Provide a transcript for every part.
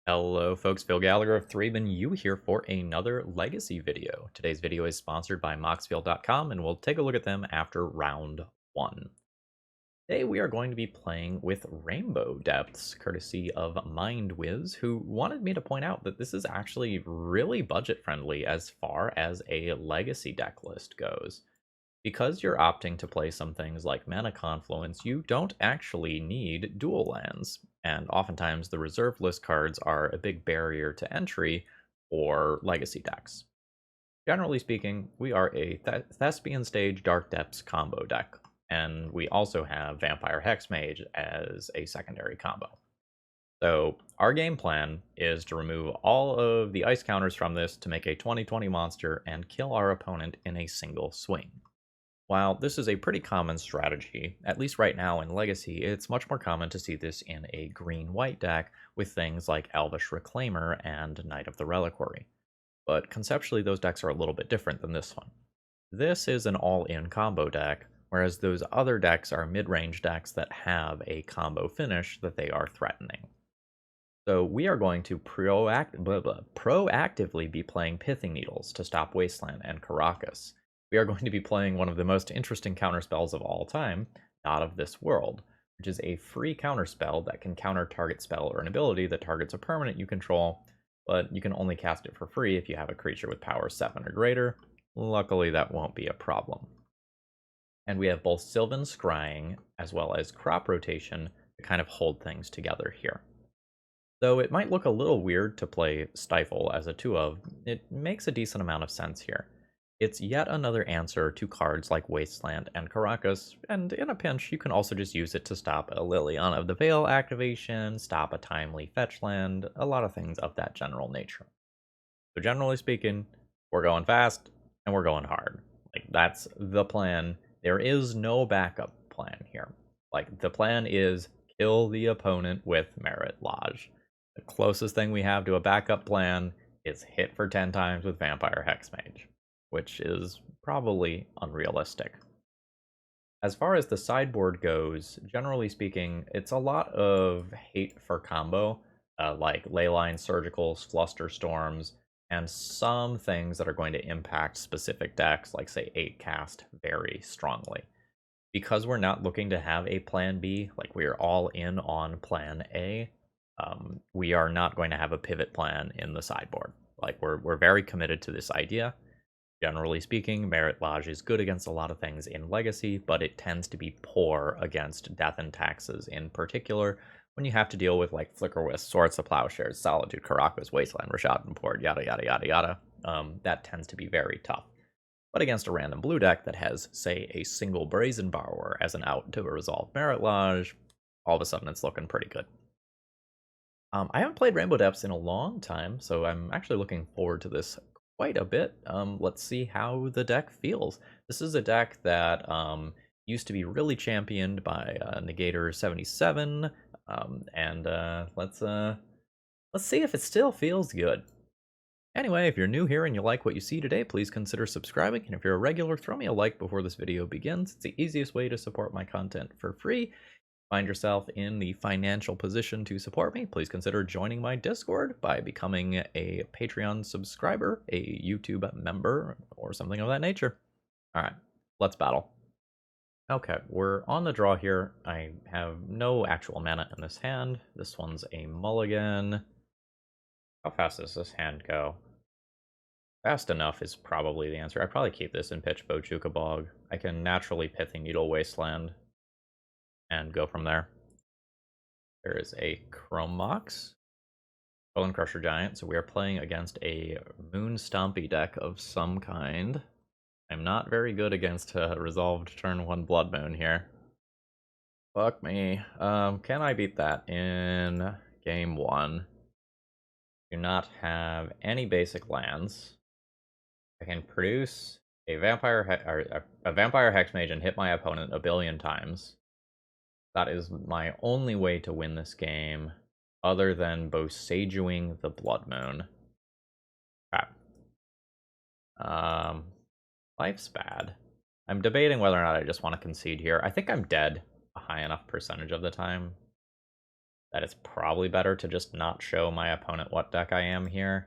Hello folks, Phil Gallagher of ThrabenU here for another Legacy video. Today's video is sponsored by Moxfield.com and we'll take a look at them after round 1. Today we are going to be playing with Rainbow Depths, courtesy of MindWiz, who wanted me to point out that this is actually really budget friendly as far as a Legacy deck list goes. Because you're opting to play some things like Mana Confluence, you don't actually need dual lands, and oftentimes the reserve list cards are a big barrier to entry for Legacy decks. Generally speaking, we are a Thespian Stage Dark Depths combo deck, and we also have Vampire Hexmage as a secondary combo. So our game plan is to remove all of the ice counters from this to make a 20/20 monster and kill our opponent in a single swing. While this is a pretty common strategy, at least right now in Legacy, it's much more common to see this in a green-white deck with things like Elvish Reclaimer and Knight of the Reliquary. But conceptually, those decks are a little bit different than this one. This is an all-in combo deck, whereas those other decks are mid-range decks that have a combo finish that they are threatening. So we are going to proactively be playing Pithing Needles to stop Wasteland and Karakas. We are going to be playing one of the most interesting counterspells of all time, Not of This World, which is a free counterspell that can counter target spell or an ability that targets a permanent you control, but you can only cast it for free if you have a creature with power 7 or greater. Luckily, that won't be a problem. And we have both Sylvan Scrying as well as Crop Rotation to kind of hold things together here. Though it might look a little weird to play Stifle as a 2-of, it makes a decent amount of sense here. It's yet another answer to cards like Wasteland and Karakas, and in a pinch, you can also just use it to stop a Liliana of the Veil activation, stop a timely fetch land, a lot of things of that general nature. So generally speaking, we're going fast, and we're going hard. Like, that's the plan. There is no backup plan here. Like, the plan is kill the opponent with Marit Lage. The closest thing we have to a backup plan is hit for 10 times with Vampire Hexmage, which is probably unrealistic. As far as the sideboard goes, generally speaking, it's a lot of hate for combo, like Leyline Surgicals, Flusterstorms, and some things that are going to impact specific decks, like say 8 cast, very strongly. Because we're not looking to have a plan B, like we are all in on plan A, we are not going to have a pivot plan in the sideboard. Like we're very committed to this idea. Generally speaking, Marit Lage is good against a lot of things in Legacy, but it tends to be poor against Death and Taxes in particular, when you have to deal with like Flickerwisp, Swords to Plowshares, Solitude, Karakas, Wasteland, Rashad, and Port, yada yada yada yada. That tends to be very tough. But against a random blue deck that has, say, a single Brazen Borrower as an out to resolve Marit Lage, all of a sudden it's looking pretty good. I haven't played Rainbow Depths in a long time, so I'm actually looking forward to this quite a bit. Let's see how the deck feels. This is a deck that used to be really championed by Negator77, and let's see if it still feels good. Anyway, if you're new here and you like what you see today, please consider subscribing, and if you're a regular, throw me a like before this video begins. It's the easiest way to support my content for free. Find yourself in the financial position to support me, please consider joining my Discord by becoming a Patreon subscriber, a YouTube member, or something of that nature. Alright, let's battle. Okay, we're on the draw here. I have no actual mana in this hand. This one's a mulligan. How fast does this hand go? Fast enough is probably the answer. I'd probably keep this in Pitch Bochuka Bog. I can naturally Pithing Needle Wasteland and go from there. There is a Chromox, Golden Crusher Giant, so we are playing against a Moon Stompy deck of some kind. I'm not very good against a resolved turn 1 Blood Moon here. Fuck me. Can I beat that in game 1? Do not have any basic lands. I can produce a Vampire Hexmage and hit my opponent a billion times. That is my only way to win this game, other than Bosejuing the Blood Moon. Crap. Life's bad. I'm debating whether or not I just want to concede here. I think I'm dead a high enough percentage of the time. that it's probably better to just not show my opponent what deck I am here.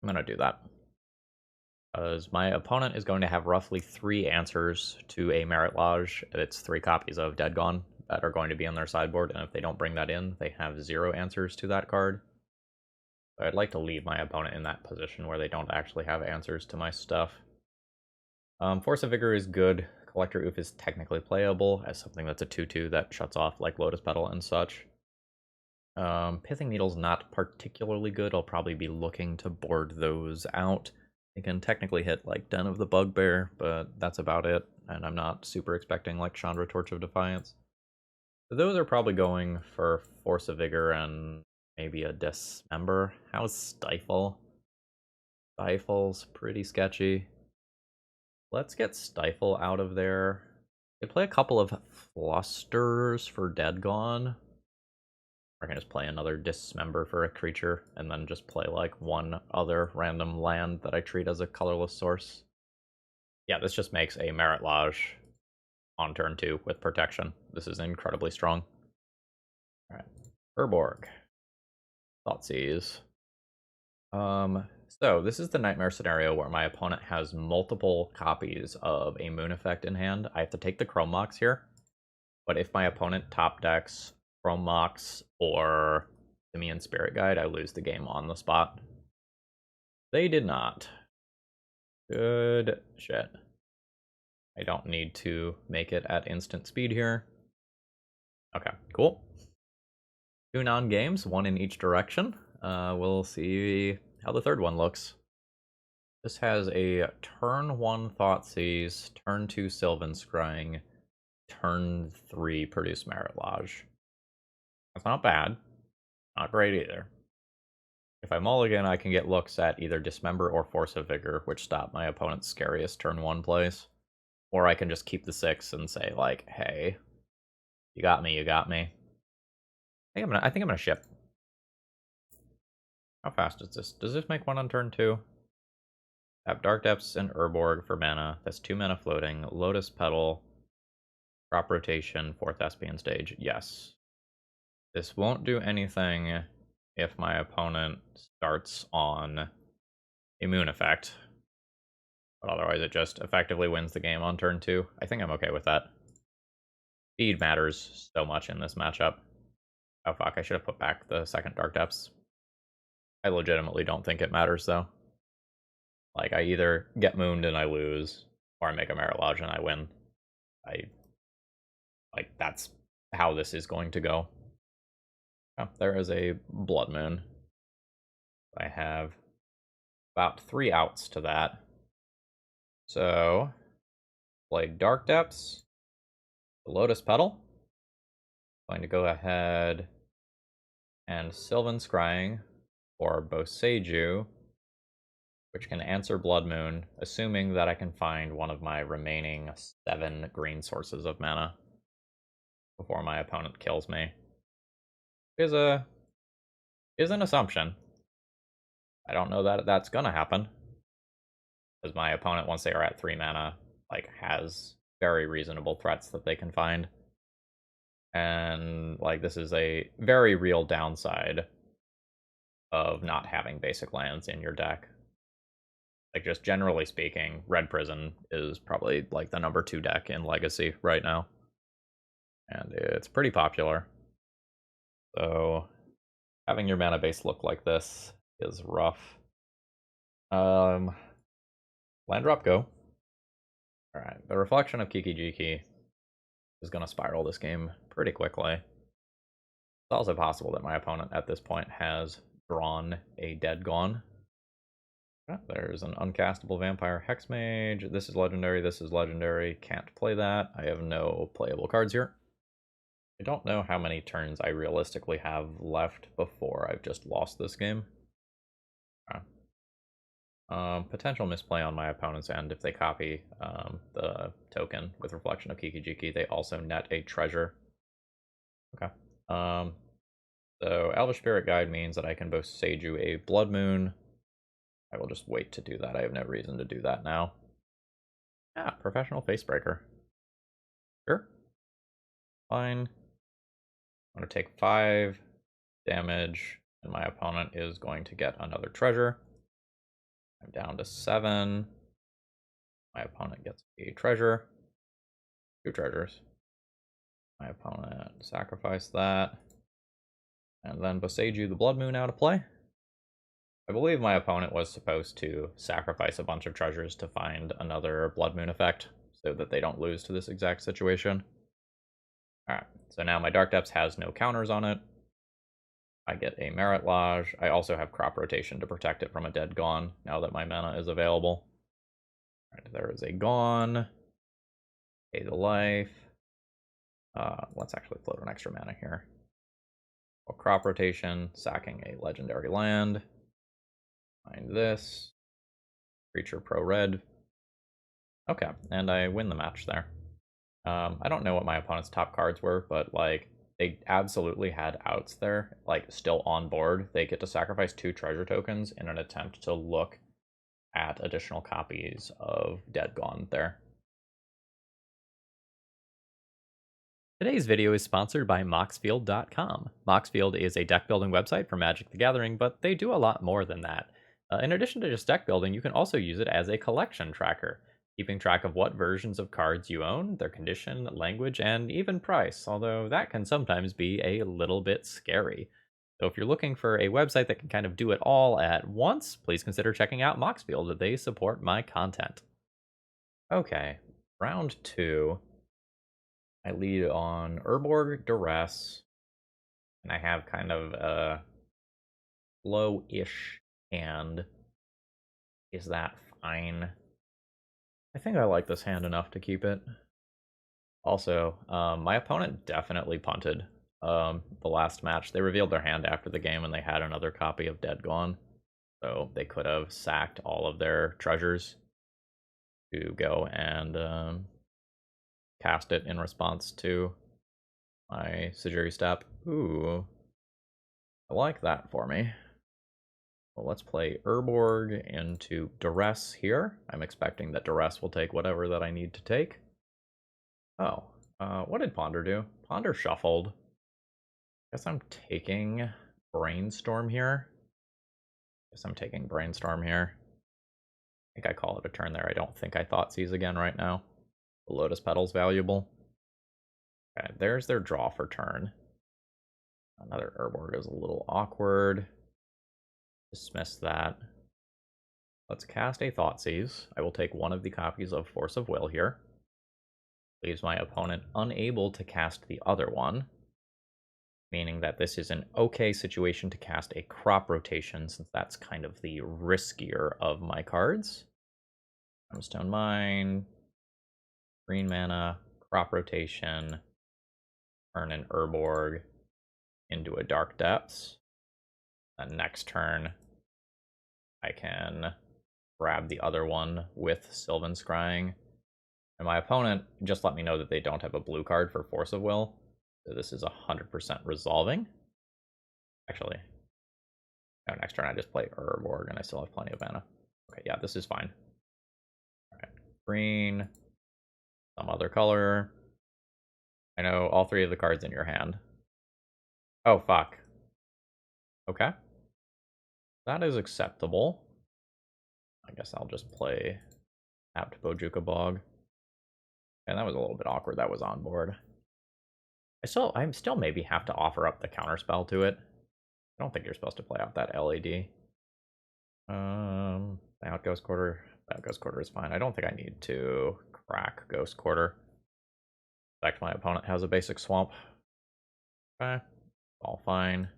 I'm going to do that. Because my opponent is going to have roughly 3 answers to a Marit Lage. It's 3 copies of Dead Gone that are going to be on their sideboard, and if they don't bring that in, they have 0 answers to that card. So I'd like to leave my opponent in that position where they don't actually have answers to my stuff. Force of Vigor is good. Collector Oof is technically playable as something that's a 2/2 that shuts off like Lotus Petal and such. Pithing Needle's not particularly good. I'll probably be looking to board those out. They can technically hit like Den of the Bugbear, but that's about it, and I'm not super expecting like Chandra Torch of Defiance. So those are probably going for Force of Vigor and maybe a Dismember. How's Stifle? Stifle's pretty sketchy. Let's get Stifle out of there. They play a couple of Flusters for Dead Gone. I can just play another Dismember for a creature, and then just play like one other random land that I treat as a colorless source. Yeah, this just makes a Marit Lage on turn 2 with protection. This is incredibly strong. Alright. Urborg. Thoughtseize. So this is the nightmare scenario where my opponent has multiple copies of a Moon Effect in hand. I have to take the Chrome Mox here, but if my opponent top decks Chrome Mox or Simian Spirit Guide, I lose the game on the spot. They did not. Good shit. I don't need to make it at instant speed here. Okay, cool. 2 non-games, 1 in each direction. We'll see how the third one looks. This has a turn 1 Thoughtseize, turn 2 Sylvan Scrying, turn 3 Produce Marit Lage. That's not bad. Not great either. If I mulligan, I can get looks at either Dismember or Force of Vigor, which stop my opponent's scariest turn 1 plays. Or I can just keep the 6 and say, like, hey, you got me, you got me. I think I'm gonna ship. How fast is this? Does this make 1 on turn 2? Have Dark Depths and Urborg for mana. That's 2 mana floating. Lotus Petal. Crop rotation for Thespian stage. Yes. This won't do anything if my opponent starts on a Moon Effect. But otherwise it just effectively wins the game on turn 2. I think I'm okay with that. Speed matters so much in this matchup. Oh fuck, I should have put back the second Dark Depths. I legitimately don't think it matters though. Like, I either get mooned and I lose, or I make a Marit Lage and I win. That's how this is going to go. Oh, there is a Blood Moon. I have about 3 outs to that. So, play Dark Depths, the Lotus Petal. Going to go ahead and Sylvan Scrying or Boseiju, which can answer Blood Moon, assuming that I can find one of my remaining 7 green sources of mana before my opponent kills me. Is an assumption. I don't know that that's gonna happen, because my opponent, once they are at 3 mana, like, has very reasonable threats that they can find. And like, this is a very real downside of not having basic lands in your deck. Like, just generally speaking, Red Prison is probably like the number 2 deck in Legacy right now. And it's pretty popular. So having your mana base look like this is rough. Land drop go. Alright, the Reflection of Kiki-Jiki is going to spiral this game pretty quickly. It's also possible that my opponent at this point has drawn a Dead Gone. There's an uncastable Vampire Hexmage. This is legendary, this is legendary. Can't play that. I have no playable cards here. I don't know how many turns I realistically have left before I've just lost this game. Potential misplay on my opponent's end if they copy the token with Reflection of Kiki-Jiki. They also net a treasure. Okay. So Elvish Spirit Guide means that I can both Seiju a Blood Moon. I will just wait to do that. I have no reason to do that now. Ah, Professional Facebreaker. Sure. Fine. I'm going to take 5 damage, and my opponent is going to get another treasure. I'm down to 7. My opponent gets a treasure. 2 treasures. My opponent sacrificed that. And then Boseiju the Blood Moon out of play. I believe my opponent was supposed to sacrifice a bunch of treasures to find another Blood Moon effect, so that they don't lose to this exact situation. Alright, so now my Dark Depths has no counters on it. I get a Marit Lage. I also have Crop Rotation to protect it from a dead Gone, now that my mana is available. Alright, there is a Gone. Pay the life. Let's actually float an extra mana here. Well, Crop Rotation, sacking a legendary land. Find this. Creature pro red. Okay, and I win the match there. I don't know what my opponent's top cards were, but like they absolutely had outs there, like still on board. They get to sacrifice 2 treasure tokens in an attempt to look at additional copies of Dead Gone there. Today's video is sponsored by Moxfield.com. Moxfield is a deck building website for Magic the Gathering, but they do a lot more than that. In addition to just deck building, you can also use it as a collection tracker, keeping track of what versions of cards you own, their condition, language, and even price, although that can sometimes be a little bit scary. So if you're looking for a website that can kind of do it all at once, please consider checking out Moxfield. They support my content. Okay, round 2. I lead on Urborg, Duress, and I have kind of a low-ish hand. Is that fine? I think I like this hand enough to keep it. Also, my opponent definitely punted the last match. They revealed their hand after the game, and they had another copy of Dead Gone. So they could have sacked all of their treasures to go and cast it in response to my Sejiri step. Ooh, I like that for me. Well, let's play Urborg into Duress here. I'm expecting that Duress will take whatever that I need to take. Oh, what did Ponder do? Ponder shuffled. Guess I'm taking Brainstorm here. Guess I'm taking Brainstorm here. I think I call it a turn there. I don't think I Thoughtseize again right now. The Lotus Petal's valuable. Okay, there's their draw for turn. Another Urborg is a little awkward. Dismiss that. Let's cast a Thoughtseize. I will take one of the copies of Force of Will here. Leaves my opponent unable to cast the other one, meaning that this is an okay situation to cast a Crop Rotation, since that's kind of the riskier of my cards. Stone Mine, green mana, Crop Rotation, turn an Urborg into a Dark Depths. And next turn, I can grab the other one with Sylvan Scrying. And my opponent just let me know that they don't have a blue card for Force of Will. So this is 100% resolving. Actually, no, next turn I just play Urborg and I still have plenty of mana. Okay, yeah, this is fine. Alright, green, some other color. I know all 3 of the cards in your hand. Oh, fuck. Okay. That is acceptable. I guess I'll just play Apt Bojuka Bog. And that was a little bit awkward. That was on board. I still maybe have to offer up the counterspell to it. I don't think you're supposed to play out that LED. Out Ghost Quarter. That Ghost Quarter is fine. I don't think I need to crack Ghost Quarter. In fact, my opponent has a basic swamp. Okay. All fine.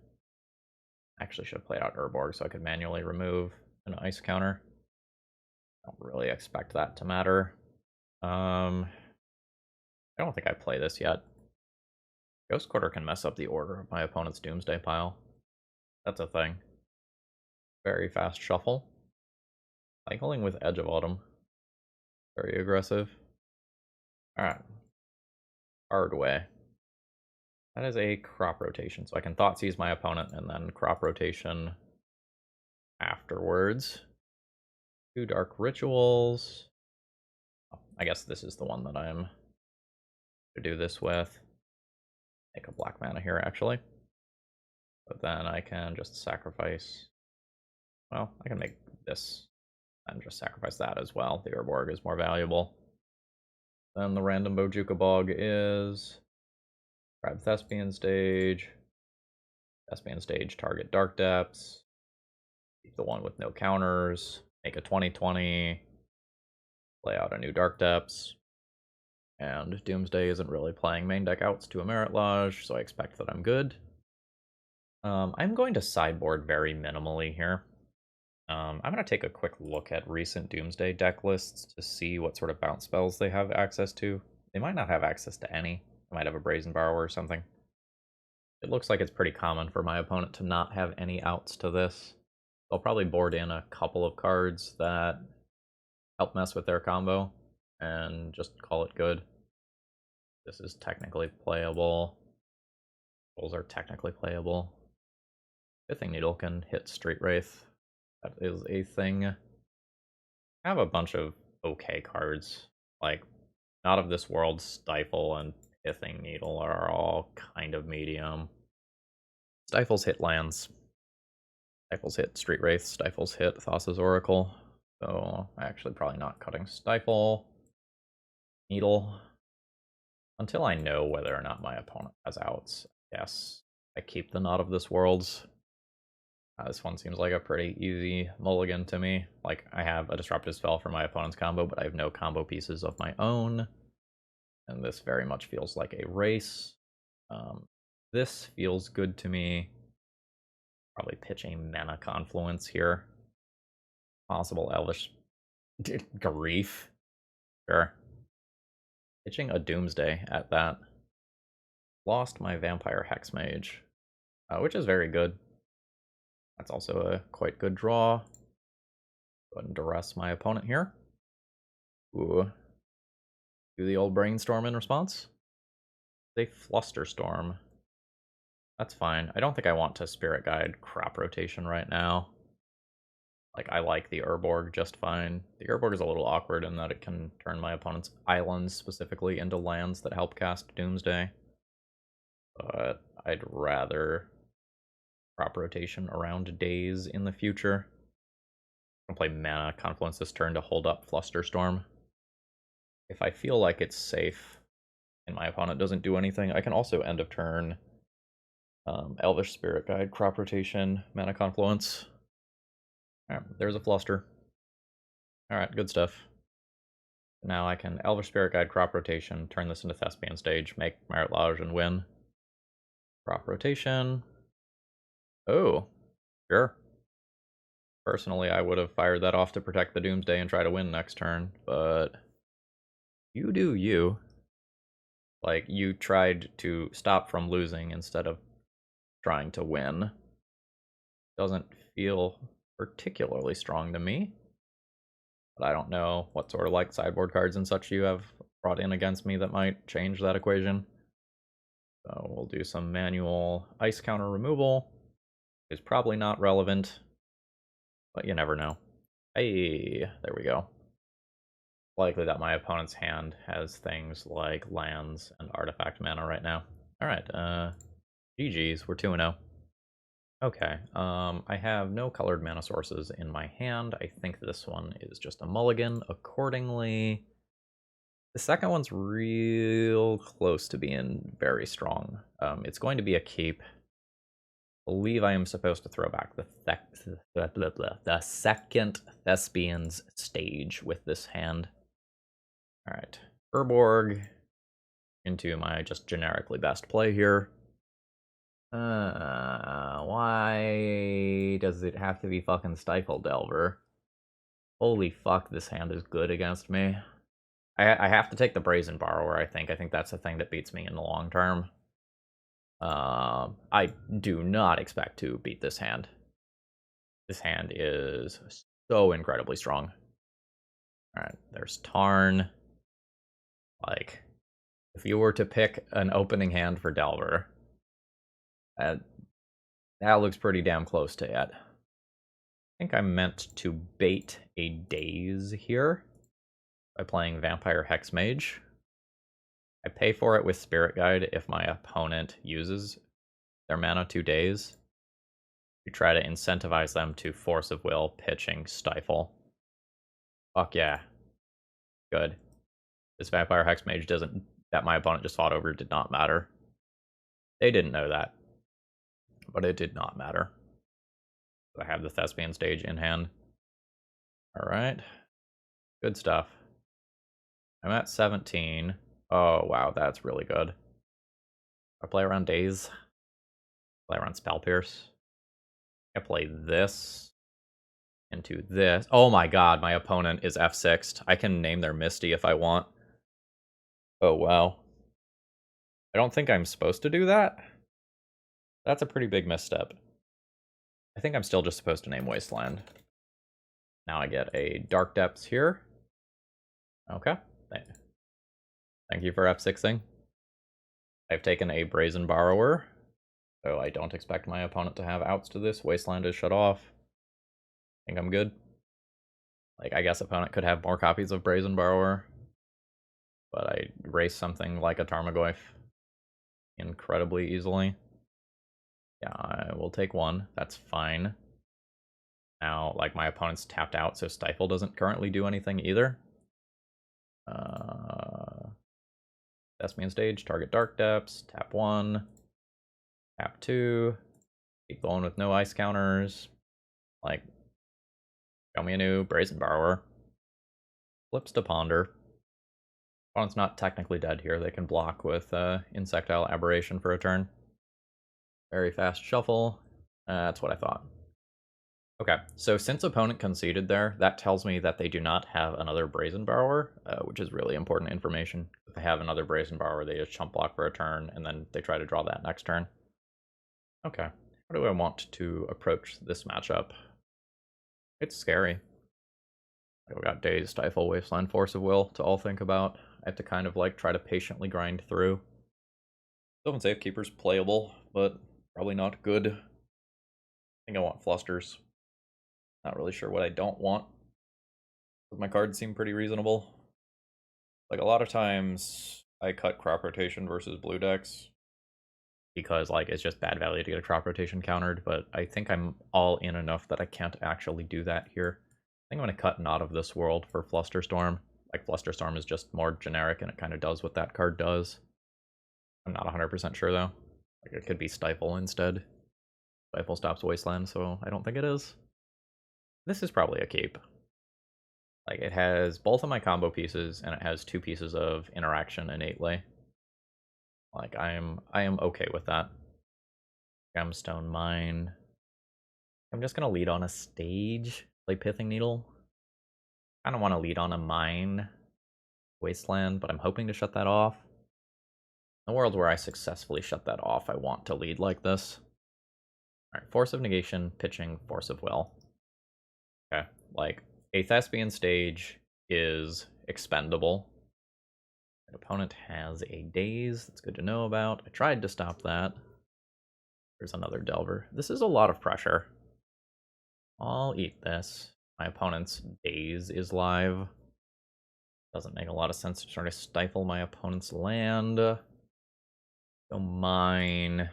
Actually should have played out Urborg so I could manually remove an ice counter. Don't really expect that to matter. I don't think I play this yet. Ghost Quarter can mess up the order of my opponent's Doomsday pile. That's a thing. Very fast shuffle. Cycling with Edge of Autumn. Very aggressive. Alright. Hard way. That is a Crop Rotation, so I can Thoughtseize my opponent and then Crop Rotation afterwards. 2 Dark Rituals. Oh, I guess this is the one that I'm to do this with. make a black mana here, actually. But then I can just sacrifice... Well, I can make this and just sacrifice that as well. The Urborg is more valuable. Then the random Bojuka Bog is... Grab Thespian Stage. Thespian Stage, target Dark Depths. Keep the one with no counters. Make a 20/20. Play out a new Dark Depths. And Doomsday isn't really playing main deck outs to a Marit Lage, so I expect that I'm good. I'm going to sideboard very minimally here. I'm going to take a quick look at recent Doomsday deck lists to see what sort of bounce spells they have access to. They might not have access to any. They might have a Brazen Borrower or something. It looks like it's pretty common for my opponent to not have any outs to this. They'll probably board in a couple of cards that help mess with their combo and just call it good. This is technically playable. Those are technically playable. Pithing Needle can hit Street Wraith. That is a thing. I have a bunch of okay cards. Like, Not of This World, Stifle, and Pithing Needle are all kind of medium. Stifles hit lands. Stifles hit Street Wraith. Stifles hit Thassa's Oracle. So, actually probably not cutting Stifle. Needle. Until I know whether or not my opponent has outs, yes, I keep the Not of This Worlds. This one seems like a pretty easy mulligan to me. Like, I have a Disruptive Spell for my opponent's combo, but I have no combo pieces of my own. And this very much feels like a race. This feels good to me. Probably pitch a Mana Confluence here. Possible Elvish Grief. Sure. Pitching a Doomsday at that. Lost my Vampire Hexmage, which is very good. That's also a quite good draw. Go ahead and duress my opponent here. Ooh. Do the old Brainstorm in response. They Flusterstorm. That's fine. I don't think I want to Spirit Guide Crop Rotation right now. Like, I like the Urborg just fine. The Urborg is a little awkward in that it can turn my opponent's islands specifically into lands that help cast Doomsday. But I'd rather Crop Rotation around days in the future. I'm going to play Mana Confluence this turn to hold up Flusterstorm. If I feel like it's safe and my opponent doesn't do anything, I can also end of turn Elvish Spirit Guide, Crop Rotation, Mana Confluence. Alright, there's a Fluster. Alright, good stuff. Now I can Elvish Spirit Guide, Crop Rotation, turn this into Thespian Stage, make Marit Lage and win. Crop Rotation. Oh, sure. Personally, I would have fired that off to protect the Doomsday and try to win next turn, but you do you. Like, you tried to stop from losing instead of trying to win. Doesn't feel particularly strong to me. But I don't know what sort of like sideboard cards and such you have brought in against me that might change that equation. So we'll do some manual ice counter removal. It's probably not relevant, but you never know. Hey, there we go. Likely that my opponent's hand has things like lands and artifact mana right now. Alright, GG's, we're 2-0. Okay, I have no colored mana sources in my hand. I think this one is just a mulligan. Accordingly, the second one's real close to being very strong. It's going to be a keep. I believe I am supposed to throw back the second Thespian's Stage with this hand. Alright, Urborg into my just generically best play here. Why does it have to be fucking Stifle Delver? Holy fuck, this hand is good against me. I have to take the Brazen Borrower, I think. I think that's the thing that beats me in the long term. I do not expect to beat this hand. This hand is so incredibly strong. Alright, there's Tarn. Like, if you were to pick an opening hand for Delver, that looks pretty damn close to it. I think I meant to bait a Daze here by playing Vampire Hexmage. I pay for it with Spirit Guide if my opponent uses their mana 2 days. You try to incentivize them to Force of Will, pitching, Stifle. Fuck yeah. Good. This Vampire Hexmage that my opponent just fought over did not matter. They didn't know that. But it did not matter. I have the Thespian stage in hand. Alright. Good stuff. I'm at 17. Oh, wow, that's really good. I play around Daze. Play around Spell Pierce. I play this into this. Oh my god, my opponent is F6'd. I can name their Misty if I want. Oh, wow. I don't think I'm supposed to do that. That's a pretty big misstep. I think I'm still just supposed to name Wasteland. Now I get a Dark Depths here. Okay. Thank you for F6ing. I've taken a Brazen Borrower, so I don't expect my opponent to have outs to this. Wasteland is shut off. I think I'm good. Like, I guess opponent could have more copies of Brazen Borrower, but I race something like a Tarmogoyf incredibly easily. Yeah, I will take one. That's fine. Now, like, my opponent's tapped out, so Stifle doesn't currently do anything either. Thespian stage, target Dark Depths, tap 1, tap 2, keep going with no ice counters. Like, show me a new Brazen Borrower. Flips to Ponder. Opponent's not technically dead here. They can block with Insectile Aberration for a turn. Very fast shuffle. That's what I thought. Okay, so since opponent conceded there, that tells me that they do not have another Brazen Borrower, which is really important information. If they have another Brazen Borrower, they just chump block for a turn, and then they try to draw that next turn. Okay, how do I want to approach this matchup? It's scary. I've got Daze, Stifle, Wasteland, Force of Will to all think about. I have to kind of like try to patiently grind through. Sylvan Safekeeper's playable, but probably not good. I think I want Flusters. Not really sure what I don't want. My cards seem pretty reasonable. Like, a lot of times I cut crop rotation versus blue decks because, like, it's just bad value to get a crop rotation countered, but I think I'm all in enough that I can't actually do that here. I think I'm going to cut Not of This World for Flusterstorm. Like, Flusterstorm is just more generic and it kind of does what that card does. I'm not 100% sure though. Like, it could be Stifle instead. Stifle stops Wasteland, so I don't think it is. This is probably a keep. Like, it has both of my combo pieces, and it has 2 pieces of interaction innately. Like, I am okay with that. Gemstone Mine. I'm just gonna lead on a stage, play Pithing Needle. I don't want to lead on a Mine Wasteland, but I'm hoping to shut that off. In the world where I successfully shut that off, I want to lead like this. Alright, Force of Negation, pitching Force of Will. Okay, like, a Thespian stage is expendable. An opponent has a Daze, that's good to know about. I tried to stop that. There's another Delver. This is a lot of pressure. I'll eat this. My opponent's Daze is live. Doesn't make a lot of sense to try to stifle my opponent's land. Go Mine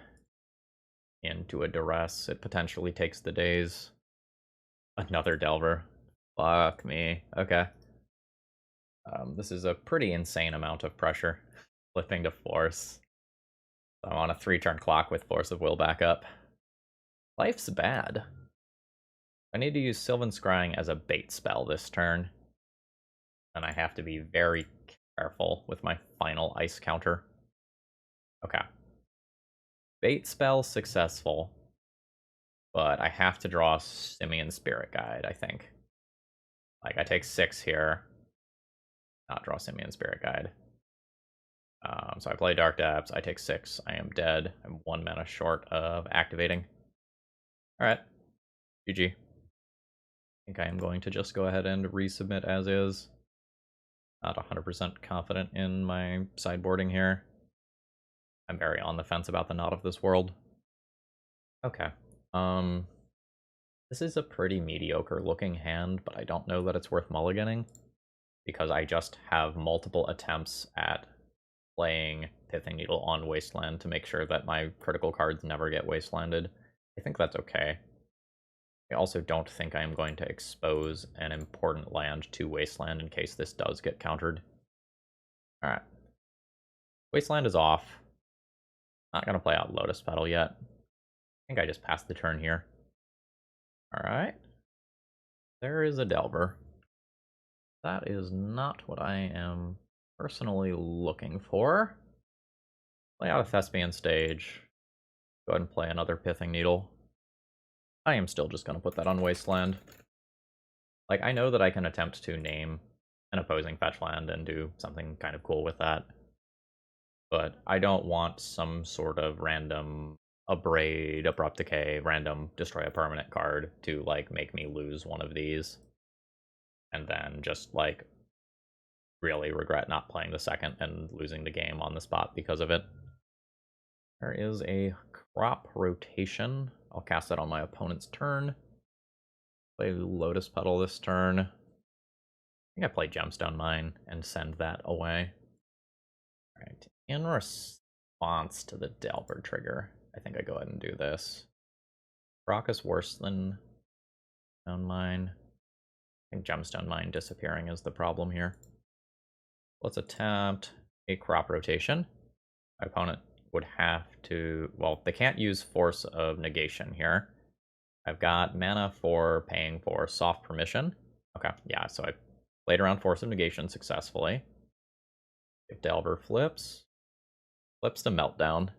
into a Duress. It potentially takes the Daze. Another Delver. Fuck me. Okay. This is a pretty insane amount of pressure. Flipping to Force. I'm on a 3-turn clock with Force of Will back up. Life's bad. I need to use Sylvan Scrying as a bait spell this turn. And I have to be very careful with my final ice counter. Okay. Bait spell successful. But I have to draw Simian Spirit Guide, I think. Like, I take 6 here. Not draw Simian Spirit Guide. So I play Dark Depths, I take 6, I am dead. I'm 1 mana short of activating. Alright. GG. I think I am going to just go ahead and resubmit as is. Not 100% confident in my sideboarding here. I'm very on the fence about the Not of This World. Okay. This is a pretty mediocre looking hand, but I don't know that it's worth mulliganing, because I just have multiple attempts at playing Pithing Needle on Wasteland to make sure that my critical cards never get wastelanded. I think that's okay. I also don't think I am going to expose an important land to Wasteland in case this does get countered. Alright. Wasteland is off. Not going to play out Lotus Petal yet. I think I just passed the turn here. Alright. There is a Delver. That is not what I am personally looking for. Play out a Thespian stage. Go ahead and play another Pithing Needle. I am still just going to put that on Wasteland. Like, I know that I can attempt to name an opposing fetch land and do something kind of cool with that. But I don't want some sort of random Abrade, Abrupt Decay, random destroy a permanent card to, like, make me lose one of these. And then just, like, really regret not playing the second and losing the game on the spot because of it. There is a Crop Rotation. I'll cast that on my opponent's turn. Play Lotus Petal this turn. I think I play Gemstone Mine and send that away. Alright, in response to the Delver trigger, I think I go ahead and do this. Rock is worse than Gemstone Mine. I think Gemstone Mine disappearing is the problem here. Let's attempt a Crop Rotation. My opponent would have to... Well, they can't use Force of Negation here. I've got mana for paying for Soft Permission. Okay, yeah, so I played around Force of Negation successfully. If Delver flips to Meltdown.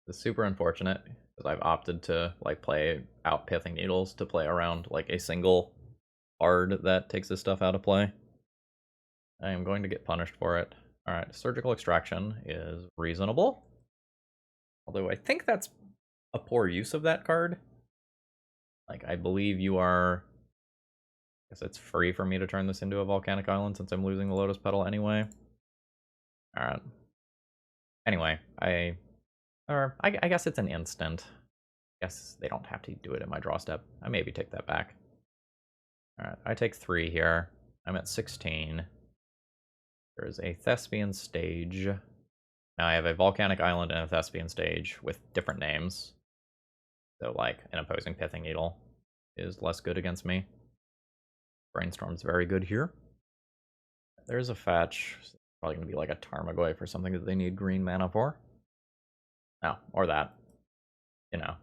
It's super unfortunate, because I've opted to, like, play out Pithing Needles to play around, like, a single card that takes this stuff out of play. I am going to get punished for it. Alright, Surgical Extraction is reasonable. Although I think that's a poor use of that card. Like, I believe you are... I guess it's free for me to turn this into a Volcanic Island since I'm losing the Lotus Petal anyway. Alright. Anyway, I guess it's an instant. I guess they don't have to do it in my draw step. I maybe take that back. Alright, I take 3 here. I'm at 16. There's a Thespian stage. Now I have a Volcanic Island and a Thespian stage with different names. So, like, an opposing Pithing Needle is less good against me. Brainstorm's very good here. There's a fetch. It's probably going to be like a Tarmogoyf for something that they need green mana for. No, or that. You know.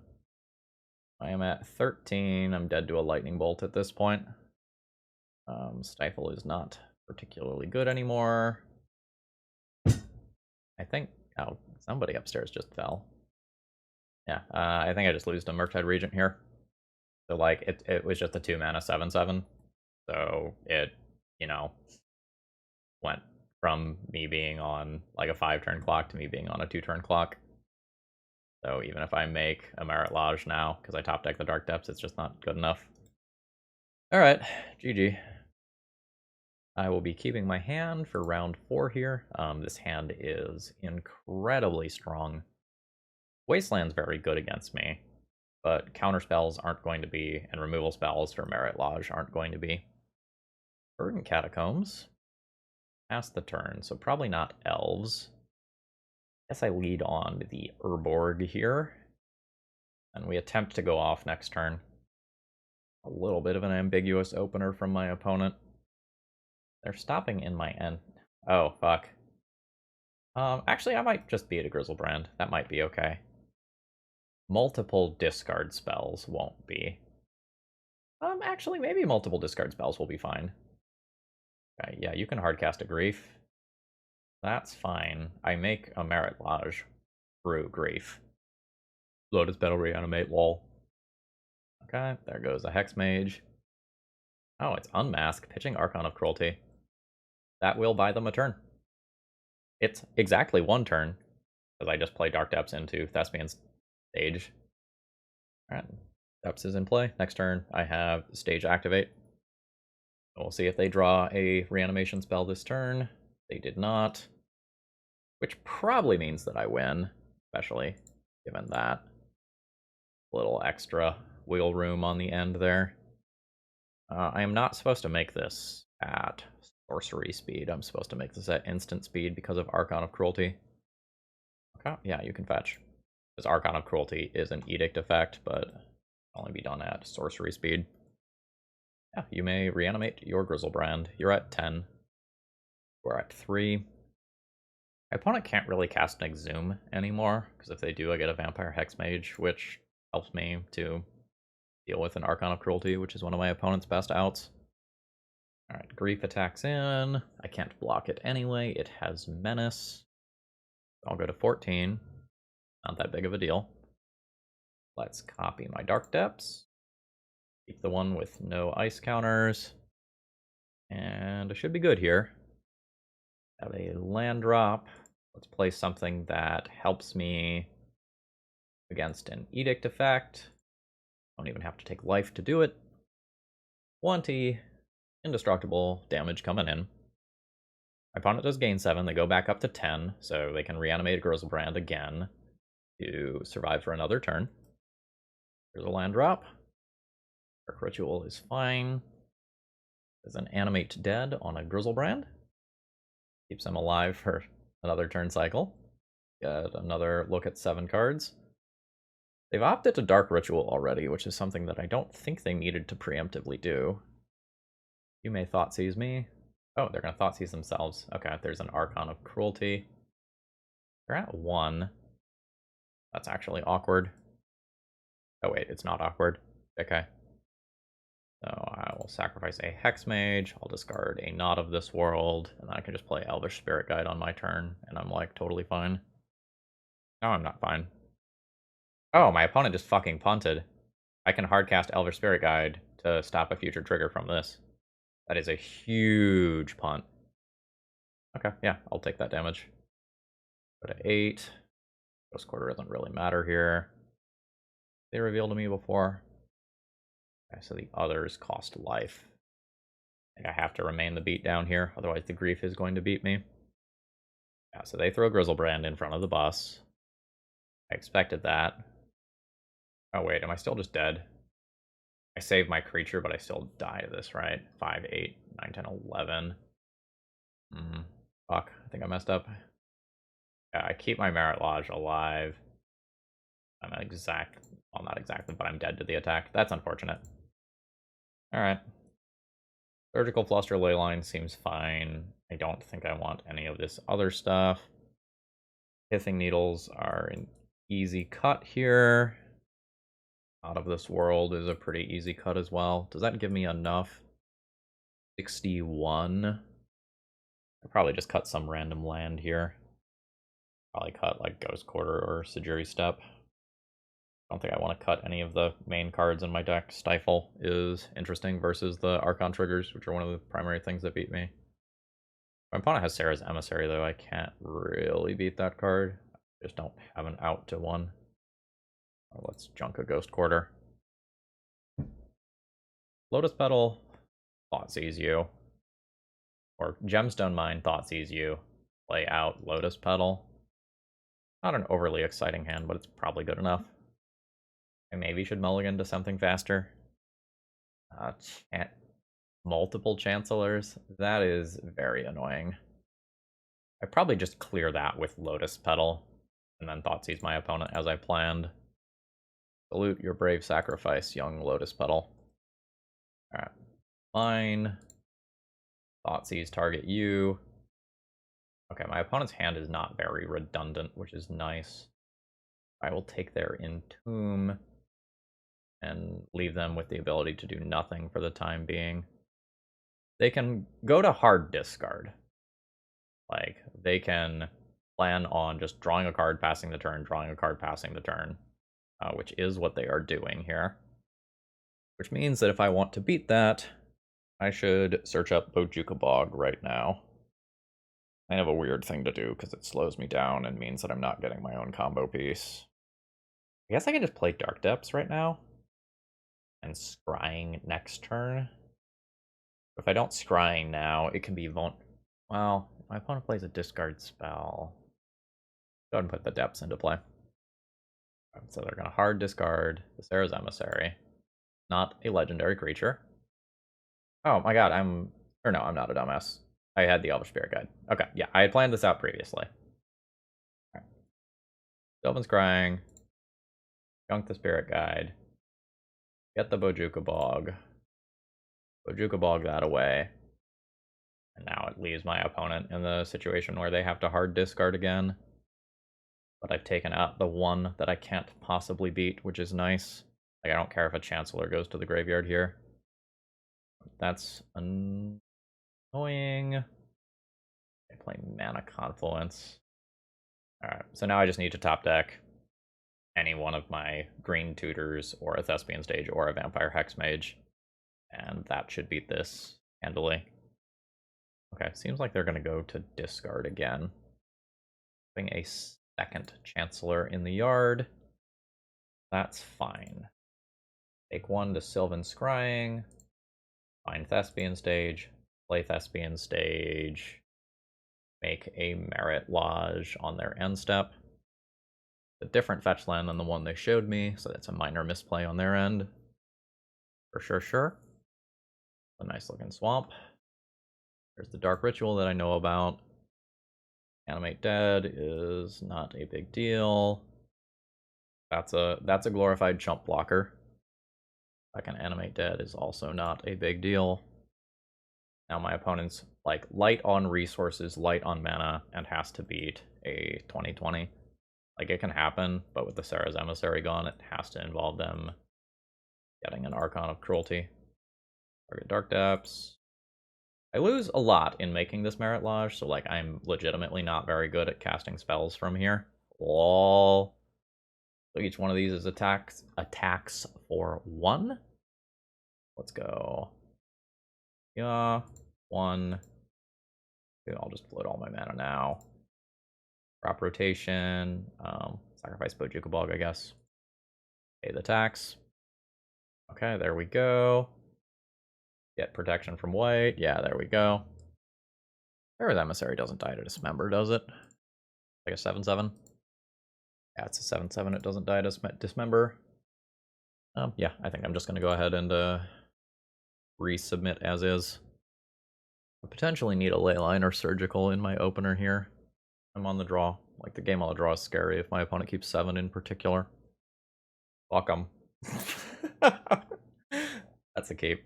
I am at 13. I'm dead to a Lightning Bolt at this point. Stifle is not particularly good anymore. I think... Oh, somebody upstairs just fell. Yeah, I think I just lose to Murktide Regent here. So, like, it was just a 2-mana 7/7. So, it, you know, went from me being on, like, a 5-turn clock to me being on a 2-turn clock. So, even if I make a Marit Lage now, because I top deck the Dark Depths, it's just not good enough. Alright, GG. I will be keeping my hand for round 4 here. This hand is incredibly strong. Wasteland's very good against me, but counter spells aren't going to be, and removal spells for Marit Lage aren't going to be. Verdant Catacombs. Pass the turn, so probably not Elves. Guess I lead on the Urborg here. And we attempt to go off next turn. A little bit of an ambiguous opener from my opponent. They're stopping in my end. Oh, fuck. Actually, I might just beat a Grizzlebrand. That might be okay. Multiple discard spells won't be. Actually, maybe multiple discard spells will be fine. Okay, yeah, you can hardcast a Grief. That's fine. I make a Marit Lage through Grief. Lotus Petal Reanimate, lol. Okay, there goes a Hexmage. Oh, it's Unmask, pitching Archon of Cruelty. That will buy them a turn. It's exactly 1 turn, because I just play Dark Depths into Thespian's stage. Alright, Depths is in play. Next turn, I have Stage Activate. We'll see if they draw a reanimation spell this turn. They did not. Which probably means that I win, especially given that little extra wiggle room on the end there. I am not supposed to make this at Sorcery speed. I'm supposed to make this at instant speed because of Archon of Cruelty. Okay, yeah, you can fetch. Because Archon of Cruelty is an edict effect, but can only be done at sorcery speed. Yeah, you may reanimate your Grizzlebrand. You're at 10. We're at 3. My opponent can't really cast an Exhume anymore, because if they do, I get a Vampire Hexmage, which helps me to deal with an Archon of Cruelty, which is one of my opponent's best outs. Alright, Grief attacks in. I can't block it anyway. It has Menace. I'll go to 14. Not that big of a deal. Let's copy my Dark Depths. Keep the one with no ice counters. And I should be good here. Have a land drop. Let's play something that helps me against an edict effect. Don't even have to take life to do it. 20 indestructible damage coming in. My opponent does gain 7. They go back up to 10, so they can reanimate a Grizzlebrand again to survive for another turn. There's a land drop. Dark Ritual is fine. There's an Animate Dead on a Grizzlebrand. Keeps them alive for another turn cycle. Get another look at 7 cards. They've opted to Dark Ritual already, which is something that I don't think they needed to preemptively do. You may Thoughtseize me. Oh, they're going to Thoughtseize themselves. Okay, there's an Archon of Cruelty. They're at 1. That's actually awkward. Oh wait, it's not awkward. Okay. So I will sacrifice a Hexmage, I'll discard a Knot of this World, and then I can just play Elvish Spirit Guide on my turn, and I'm like totally fine. No, I'm not fine. Oh, my opponent just fucking punted. I can hardcast Elvish Spirit Guide to stop a future trigger from this. That is a huge punt. Okay, yeah, I'll take that damage. Go to 8. Ghost Quarter doesn't really matter here. They revealed to me before. Okay, so the others cost life. I think I have to remain the beat down here, otherwise the grief is going to beat me. Yeah, so they throw Grizzlebrand in front of the bus. I expected that. Oh wait, am I still just dead? I save my creature, but I still die to this, right? 5, 8, 9, 10, 11. Fuck, I think I messed up. Yeah, I keep my Marit Lage alive. I'm not well, not exactly, but I'm dead to the attack. That's unfortunate. Alright. Surgical Fluster Leyline seems fine. I don't think I want any of this other stuff. Pithing Needles are an easy cut here. Out of this world is a pretty easy cut as well. Does that give me enough? 61. I'll probably just cut some random land here. Probably cut like Ghost Quarter or Sajiri Step. I don't think I want to cut any of the main cards in my deck. Stifle is interesting versus the Archon triggers, which are one of the primary things that beat me. My opponent has Sarah's Emissary, though. I can't really beat that card. I just don't have an out to one. Let's junk a Ghost Quarter. Lotus Petal, Thoughtseize you. Or Gemstone Mine, Thoughtseize you. Play out Lotus Petal. Not an overly exciting hand, but it's probably good enough. I maybe should mulligan to something faster. Multiple Chancellors? That is very annoying. I probably just clear that with Lotus Petal, and then Thoughtseize my opponent as I planned. Salute your brave sacrifice, young Lotus Petal. Alright. Fine. Thoughtseize target you. Okay, my opponent's hand is not very redundant, which is nice. I will take their Entomb and leave them with the ability to do nothing for the time being. They can go to hard discard. Like, they can plan on just drawing a card, passing the turn, drawing a card, passing the turn, which is what they are doing here. Which means that if I want to beat that, I should search up Bojuka Bog right now. Kind of a weird thing to do, because it slows me down and means that I'm not getting my own combo piece. I guess I can just play Dark Depths right now. And Scrying next turn. If I don't Scrying now, it can be well, my opponent plays a discard spell. Go ahead and put the Depths into play. So they're going to hard discard the Sarah's Emissary. Not a legendary creature. Oh my god, I'm not a dumbass. I had the Elvish Spirit Guide. Okay, yeah, I had planned this out previously. All right. Sylvan Scrying. Gunk the Spirit Guide. Get the Bojuka Bog. Bojuka Bog that away. And now it leaves my opponent in the situation where they have to hard discard again. But I've taken out the one that I can't possibly beat, which is nice. Like, I don't care if a Chancellor goes to the graveyard here. That's annoying. I play Mana Confluence. Alright, so now I just need to top deck any one of my green tutors, or a Thespian Stage, or a Vampire Hexmage. And that should beat this handily. Okay, seems like they're going to go to discard again. Having a second Chancellor in the yard. That's fine. Take one to Sylvan Scrying. Find Thespian Stage. Play Thespian Stage. Make a Marit Lage on their end step. A different fetch land than the one they showed me, so that's a minor misplay on their end. For sure. A nice looking swamp. There's the Dark Ritual that I know about. Animate Dead is not a big deal. That's a glorified chump blocker. Second Animate Dead is also not a big deal. Now my opponent's like light on resources, light on mana, and has to beat a 2020. Like, it can happen, but with the Sarah's Emissary gone, it has to involve them getting an Archon of Cruelty. Target Dark Depths. I lose a lot in making this Marit Lage, so like I'm legitimately not very good at casting spells from here. Lol. So each one of these is attacks for 1. Let's go. Yeah, 1. Okay, I'll just float all my mana now. Crop rotation. Sacrifice Bojuka Bog, I guess. Pay the tax. Okay, there we go. Get protection from white. Yeah, there we go. Sarah's Emissary doesn't die to Dismember, does it? Like a 7/7? Yeah, it's a 7/7. It doesn't die to Dismember. Yeah, I think I'm just going to go ahead and resubmit as is. I potentially need a Leyline or Surgical in my opener here. I'm on the draw. Like, the game on the draw is scary if my opponent keeps 7 in particular. Fuck 'em. That's a keep.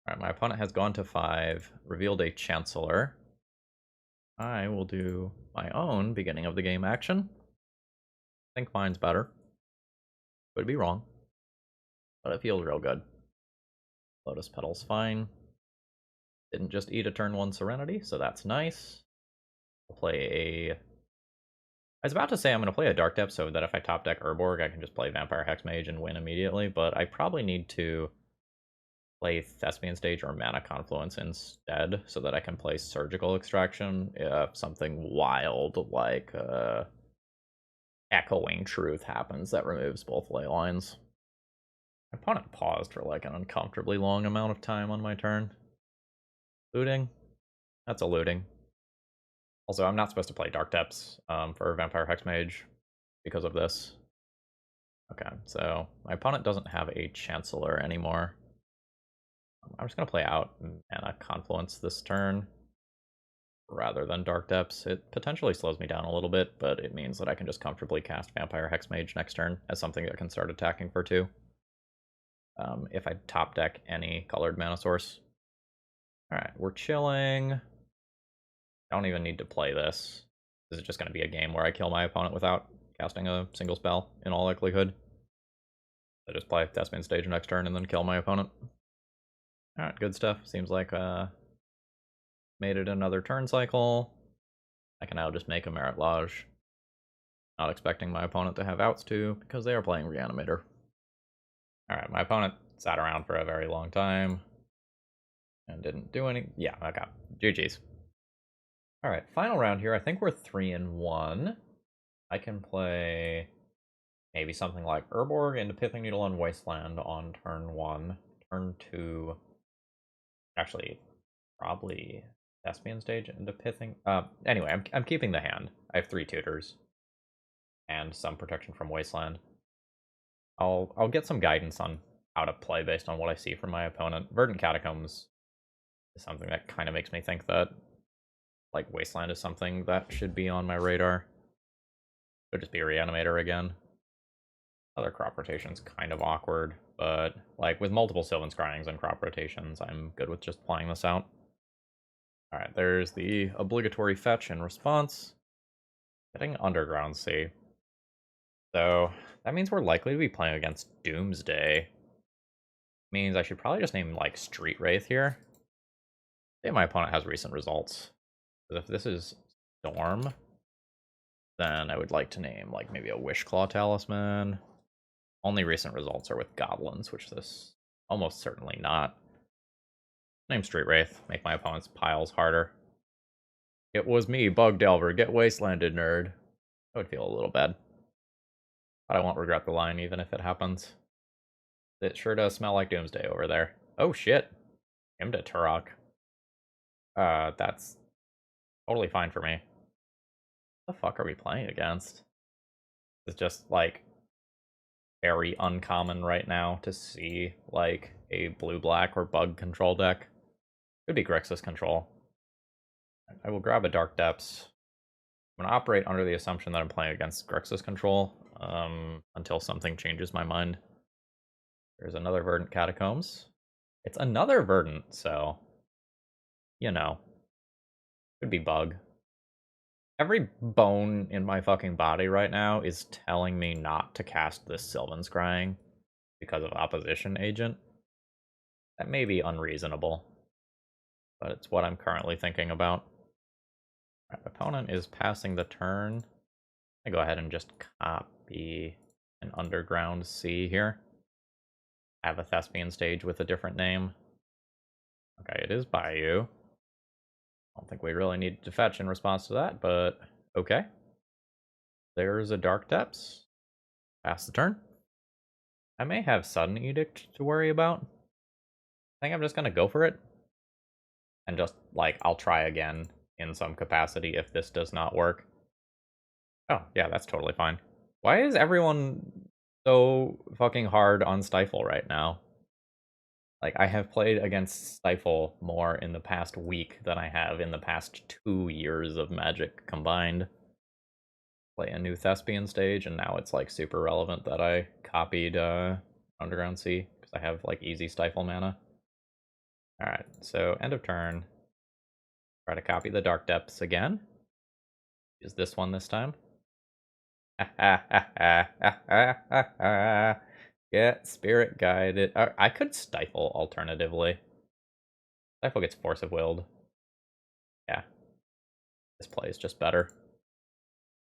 Alright, my opponent has gone to 5, revealed a Chancellor. I will do my own beginning of the game action. I think mine's better. Could be wrong, but it feels real good. Lotus Petal's fine. Didn't just eat a turn 1 Serenity, so that's nice. I'll play a... I was about to say I'm going to play a Dark Depth so that if I top deck Urborg, I can just play Vampire Hexmage and win immediately, but I probably need to play Thespian Stage or Mana Confluence instead so that I can play Surgical Extraction if something wild like Echoing Truth happens that removes both ley lines. My opponent paused for like an uncomfortably long amount of time on my turn. Looting? That's a looting. Also, I'm not supposed to play Dark Depths for Vampire Hexmage because of this. Okay, so my opponent doesn't have a Chancellor anymore. I'm just going to play out Mana Confluence this turn rather than Dark Depths. It potentially slows me down a little bit, but it means that I can just comfortably cast Vampire Hexmage next turn as something that can start attacking for 2. If I top deck any colored mana source. Alright, we're chilling. I don't even need to play this. This is just going to be a game where I kill my opponent without casting a single spell, in all likelihood. I just play Thespian Stage next turn and then kill my opponent. Alright, good stuff. Seems like made it another turn cycle. I can now just make a Marit Lage. Not expecting my opponent to have outs too, because they are playing Reanimator. Alright, my opponent sat around for a very long time. And didn't do any... Yeah, okay. GG's. Alright, final round here. I think we're 3-1. I can play maybe something like Urborg into Pithing Needle and Wasteland on turn 1. Turn 2... Actually, probably Thespian Stage into Pithing... anyway, I'm keeping the hand. I have 3 tutors. And some protection from Wasteland. I'll get some guidance on how to play based on what I see from my opponent. Verdant Catacombs is something that kind of makes me think that, like, Wasteland is something that should be on my radar. Could just be a Reanimator again. Other crop rotation's kind of awkward, but, like, with multiple Sylvan Scryings and crop rotations, I'm good with just playing this out. Alright, there's the obligatory fetch in response. Getting Underground Sea. So, that means we're likely to be playing against Doomsday. Means I should probably just name, like, Street Wraith here. Say my opponent has recent results. But if this is Storm, then I would like to name, like, maybe a Wishclaw Talisman. Only recent results are with Goblins, which this almost certainly not. Name Street Wraith, make my opponent's piles harder. It was me, Bug Delver, get wastelanded, nerd. I would feel a little bad. But I won't regret the line, even if it happens. It sure does smell like Doomsday over there. Oh shit! Him to Turok. That's totally fine for me. What the fuck are we playing against? It's just, like, very uncommon right now to see, like, a blue-black or bug control deck. Could be Grixis control. I will grab a Dark Depths. I'm gonna operate under the assumption that I'm playing against Grixis control, until something changes my mind. There's another Verdant Catacombs. It's another Verdant, so, you know. Could be bug. Every bone in my fucking body right now is telling me not to cast this Sylvan Scrying because of opposition agent. That may be unreasonable, but it's what I'm currently thinking about. Right, opponent is passing the turn. I go ahead and just copy an Underground Sea here. I have a Thespian stage with a different name. Okay, it is Bayou. I don't think we really need to fetch in response to that, but okay. There's a Dark Depths. Pass the turn. I may have Sudden Edict to worry about. I think I'm just gonna go for it. And just, like, I'll try again in some capacity if this does not work. Oh, yeah, that's totally fine. Why is everyone so fucking hard on Stifle right now? Like, I have played against Stifle more in the past week than I have in the past 2 years of Magic combined. Play a new Thespian stage, and now it's, like, super relevant that I copied Underground Sea, because I have, like, easy Stifle mana. Alright, so end of turn. Try to copy the Dark Depths again. Use this one this time. Get Spirit Guided. I could Stifle alternatively. Stifle gets Force of Willed. Yeah. This play is just better.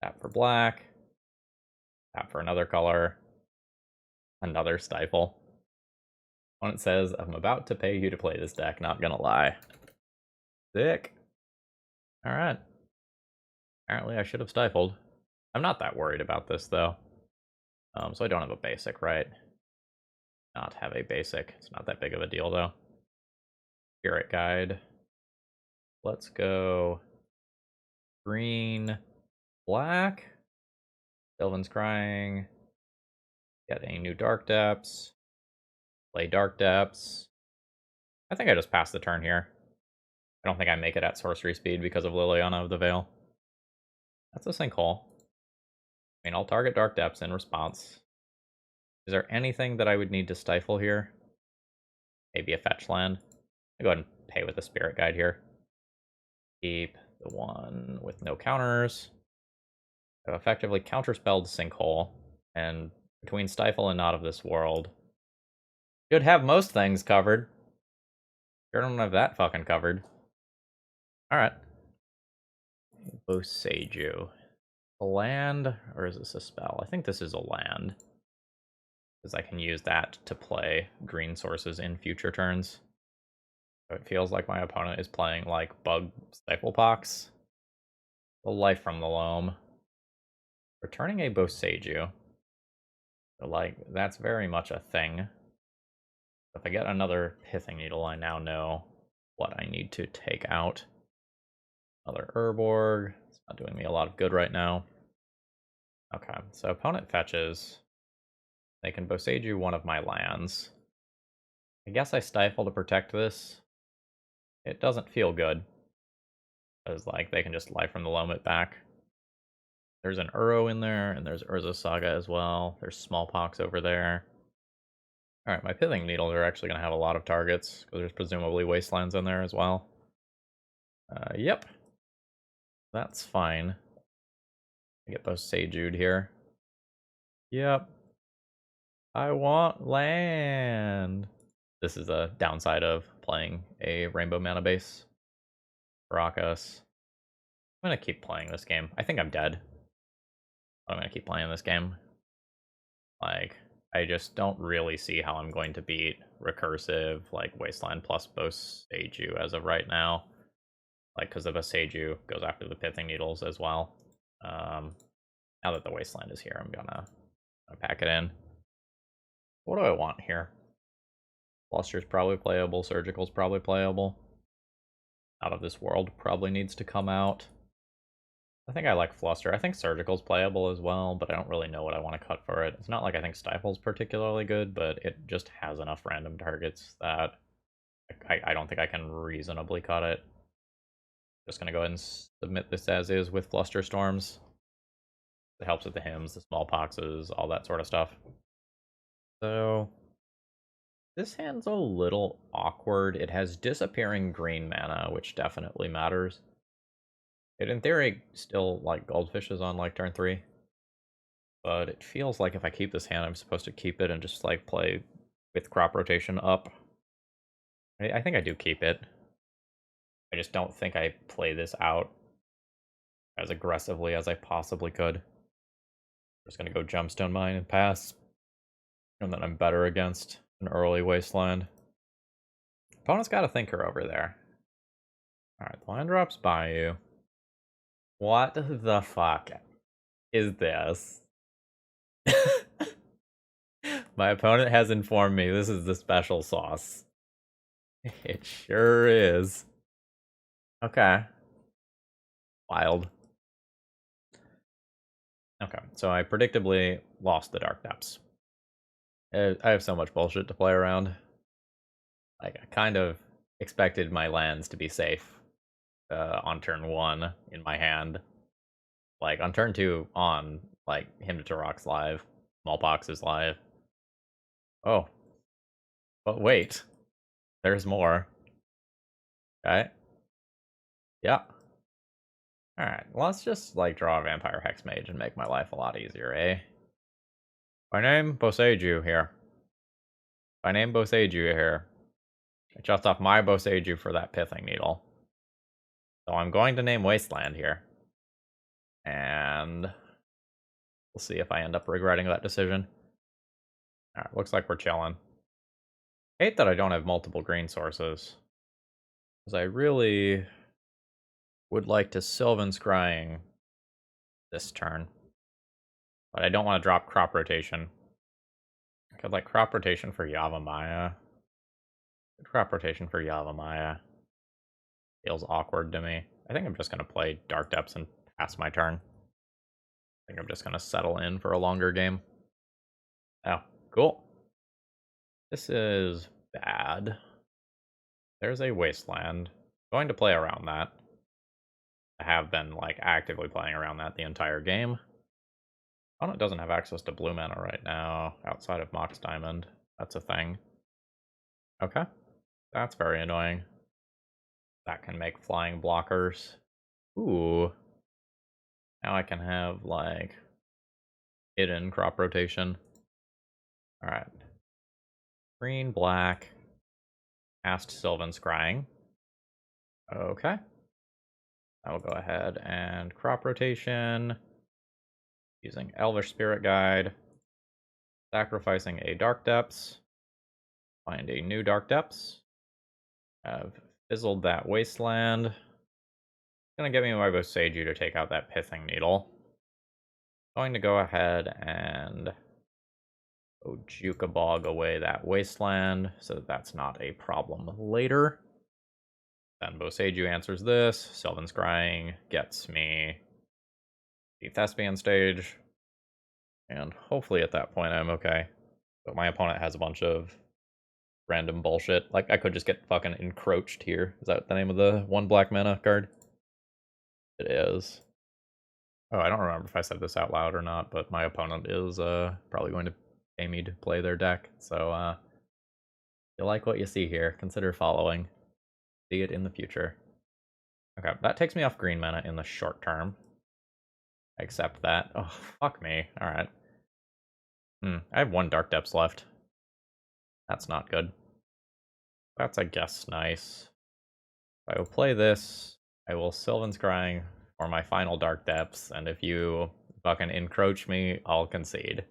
Tap for black. Tap for another color. Another Stifle. Opponent says, I'm about to pay you to play this deck, not gonna lie. Sick. Alright. Apparently I should have Stifled. I'm not that worried about this, though. So I don't have a basic, right? Not have a basic. It's not that big of a deal, though. Spirit Guide. Let's go green, black. Sylvan's Crying. Get any new Dark Depths. Play Dark Depths. I think I just pass the turn here. I don't think I make it at sorcery speed because of Liliana of the Veil. That's a sinkhole. I mean, I'll target Dark Depths in response. Is there anything that I would need to stifle here? Maybe a fetch land. I'll go ahead and pay with a Spirit Guide here. Keep the one with no counters. I've effectively counterspelled Sinkhole, and between Stifle and Not of This World, should have most things covered. Sure don't have that fucking covered. Alright. Boseiju. A land, or is this a spell? I think this is a land. Because I can use that to play green sources in future turns. So it feels like my opponent is playing, like, Bug Stifle Pox. The Life from the Loam. Returning a Boseiju. So, like, that's very much a thing. If I get another Pithing Needle, I now know what I need to take out. Another Urborg. It's not doing me a lot of good right now. Okay, so opponent fetches. They can Boseiju one of my lands. I guess I Stifle to protect this. it doesn't feel good. Because, like, they can just Life from the Loam back. There's an Uro in there, and there's Urza Saga as well. There's Smallpox over there. Alright, my Pithing Needles are actually going to have a lot of targets, because there's presumably Wastelands in there as well. Yep. That's fine. I get both Sejud here. Yep. I want land! This is a downside of playing a Rainbow Mana base. Caracas. I'm gonna keep playing this game. I think I'm dead. But I'm gonna keep playing this game. Like, I just don't really see how I'm going to beat Recursive, like, Wasteland plus Boseiju as of right now. Like, because the Boseiju goes after the Pithing Needles as well. Now that the Wasteland is here, I'm gonna pack it in. What do I want here? Fluster's probably playable, Surgical's probably playable. Out of This World probably needs to come out. I think I like Fluster. I think Surgical's playable as well, but I don't really know what I want to cut for it. It's not like I think Stifle's particularly good, but it just has enough random targets that I don't think I can reasonably cut it. Just gonna go ahead and submit this as is with Fluster Storms. It helps with the hymns, the smallpoxes, all that sort of stuff. So this hand's a little awkward. It has disappearing green mana, which definitely matters. It, in theory, still, like, Goldfish is on, like, turn 3. But it feels like if I keep this hand, I'm supposed to keep it and just, like, play with crop rotation up. I think I do keep it. I just don't think I play this out as aggressively as I possibly could. Just gonna go Gemstone Mine and pass. And then I'm better against an early Wasteland. Opponent's got a Thinker over there. Alright, the land drops Bayou. What the fuck is this? My opponent has informed me this is the special sauce. It sure is. Okay. Wild. Okay, so I predictably lost the Dark Depths. I have so much bullshit to play around. Like, I kind of expected my lands to be safe on turn 1 in my hand. Like, on turn 2 on, like, Hymn to Turok's live. Smallpox is live. Oh. But wait. There's more. Okay. Yeah. Alright, let's just, like, draw a Vampire Hexmage and make my life a lot easier, eh? By name, Boseiju here. By name, Boseiju here. I just off my Boseiju for that Pithing Needle. So I'm going to name Wasteland here. And we'll see if I end up regretting that decision. Alright, looks like we're chilling. Hate that I don't have multiple green sources. Because I really would like to Sylvan Scrying this turn. But I don't want to drop crop rotation. I could like crop rotation for Yavimaya. Crop rotation for Yavimaya. Feels awkward to me. I think I'm just going to play Dark Depths and pass my turn. I think I'm just going to settle in for a longer game. Oh, cool. This is bad. There's a Wasteland. I'm going to play around that. I have been, like, actively playing around that the entire game. Opponent doesn't have access to blue mana right now, outside of Mox Diamond. That's a thing. Okay. That's very annoying. That can make flying blockers. Ooh. Now I can have, like, hidden crop rotation. Alright. Green, black. Cast Sylvan Scrying. Okay. I will go ahead and crop rotation. Using Elvish Spirit Guide. Sacrificing a Dark Depths. Find a new Dark Depths. Have fizzled that Wasteland. Gonna give me my Boseiju to take out that Pithing Needle. Going to go ahead and Ojukabog away that Wasteland, so that that's not a problem later. Then Boseiju answers this. Sylvan Scrying gets me the Thespian stage. And hopefully at that point I'm okay. But my opponent has a bunch of random bullshit. Like, I could just get fucking encroached here. Is that the name of the 1 black mana card? It is. Oh, I don't remember if I said this out loud or not, but my opponent is probably going to pay me to play their deck. So if you like what you see here, consider following. See it in the future. Okay, that takes me off green mana in the short term. I accept that. Oh, fuck me. Alright. I have 1 Dark Depths left. That's not good. That's, I guess, nice. I will play this. I will Sylvan Scrying for my final Dark Depths, and if you fucking encroach me, I'll concede.